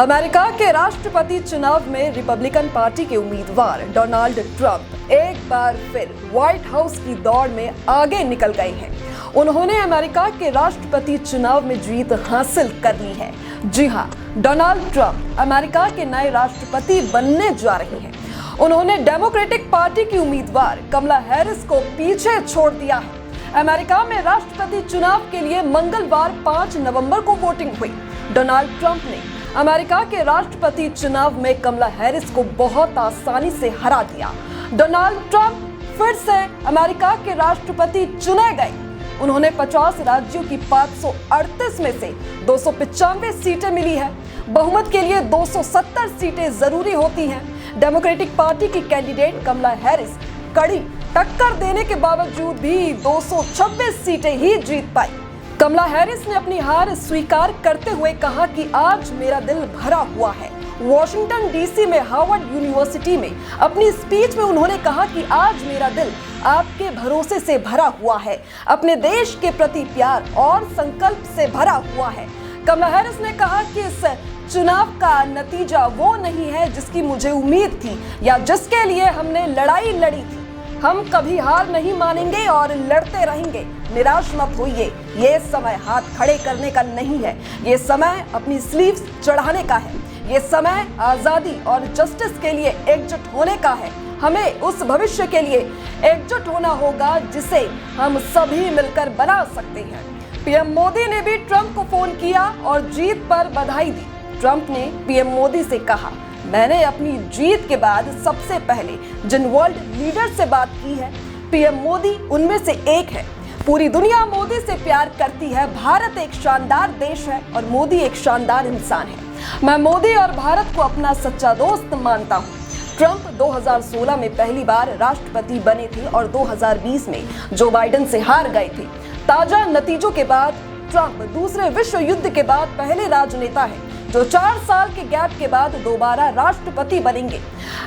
America के राष्ट्रपति चुनाव में रिपब्लिकन पार्टी के उम्मीदवार डोनाल्ड ट्रंप एक बार फिर व्हाइट हाउस की दौड़ में आगे निकल गए हैं। उन्होंने अमेरिका के राष्ट्रपति चुनाव में जीत हासिल कर ली है। जी हां, डोनाल्ड ट्रंप अमेरिका के नए राष्ट्रपति बनने जा रहे हैं। उन्होंने डेमोक्रेटिक पार्टी की उम्मीदवार कमला हैरिस को पीछे छोड़ दिया है। अमेरिका में राष्ट्रपति चुनाव के लिए मंगलवार 5 नवंबर को वोटिंग हुई। डोनाल्ड ट्रंप ने अमेरिका के राष्ट्रपति चुनाव में कमला हैरिस को बहुत आसानी से हरा दिया। डोनाल्ड ट्रंप फिर से अमेरिका के राष्ट्रपति चुने गए। उन्होंने 50 राज्यों की 538 में से 295 सीटें मिली है। बहुमत के लिए 270 सीटें जरूरी होती हैं। डेमोक्रेटिक पार्टी की कैंडिडेट कमला हैरिस कड़ी टक्कर देने के बावजूद भी 226 सीटें ही जीत पाई। कमला हैरिस ने अपनी हार स्वीकार करते हुए कहा कि आज मेरा दिल भरा हुआ है। वॉशिंगटन डीसी में हार्वर्ड यूनिवर्सिटी में अपनी स्पीच में उन्होंने कहा कि आज मेरा दिल आपके भरोसे से भरा हुआ है, अपने देश के प्रति प्यार और संकल्प से भरा हुआ है। कमला हैरिस ने कहा कि इस चुनाव का नतीजा वो नहीं है जिसकी मुझे उम्मीद थी या जिसके लिए हमने लड़ाई लड़ी थी। हम कभी हार नहीं मानेंगे और लड़ते रहेंगे। निराश मत होइए, ये समय हाथ खड़े करने का नहीं है, ये समय अपनी स्लीव्स चढ़ाने का है। ये समय आजादी और जस्टिस के लिए एकजुट होने का है। हमें उस भविष्य के लिए एकजुट होना होगा जिसे हम सभी मिलकर बना सकते हैं। पीएम मोदी ने भी ट्रंप को फोन किया और जीत पर बधाई दी। ट्रंप ने पीएम मोदी से कहा, मैंने अपनी जीत के बाद सबसे पहले जिन वर्ल्ड लीडर से बात की है, पीएम मोदी उनमें से एक है। पूरी दुनिया मोदी से प्यार करती है। भारत एक शानदार देश है और मोदी एक शानदार इंसान है। मैं मोदी और भारत को अपना सच्चा दोस्त मानता हूँ। ट्रंप 2016 में पहली बार राष्ट्रपति बने थे और 2020 में जो बाइडेन से हार गए थे। ताजा नतीजों के बाद ट्रंप दूसरे विश्व युद्ध के बाद पहले राजनेता है जो 4 साल के गैप के बाद दोबारा राष्ट्रपति बनेंगे।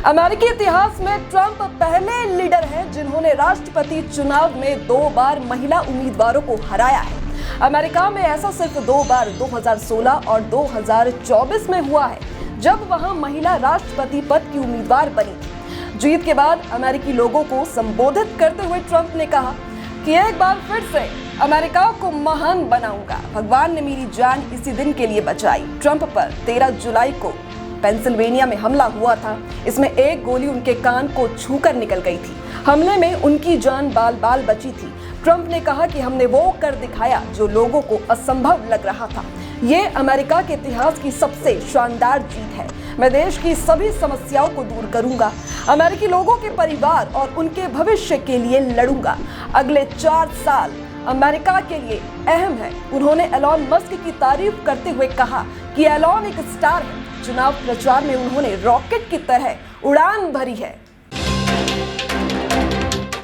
अमेरिकी इतिहास में ट्रंप पहले लीडर हैं जिन्होंने राष्ट्रपति चुनाव में 2 बार महिला उम्मीदवारों को हराया है। अमेरिका में ऐसा सिर्फ 2 बार 2016 और 2024 में हुआ है, जब वहां महिला राष्ट्रपति पद की उम्मीदवार बनी थी। जीत के बाद अमेरिकी लोगों को संबोधित करते हुए ट्रंप ने कहा कि एक बार फिर से अमेरिका को महान बनाऊंगा। भगवान ने मेरी जान इसी दिन के लिए बचाई। ट्रंप पर 13 जुलाई को पेंसिल्वेनिया में हमला हुआ था। इसमें एक गोली उनके कान को छूकर निकल गई थी। हमले में उनकी जान बाल बाल बची थी। ट्रंप ने कहा कि हमने वो कर दिखाया जो लोगों को असंभव लग रहा था। ये अमेरिका के इतिहास की सबसे शानदार जीत है। मैं देश की सभी समस्याओं को दूर करूंगा। अमेरिकी लोगों के परिवार और उनके भविष्य के लिए लड़ूंगा। अगले 4 साल अमेरिका के लिए अहम है। उन्होंने एलॉन मस्क की तारीफ करते हुए कहा कि एलॉन एक स्टार है। चुनाव प्रचार में उन्होंने रॉकेट की तरह उड़ान भरी है।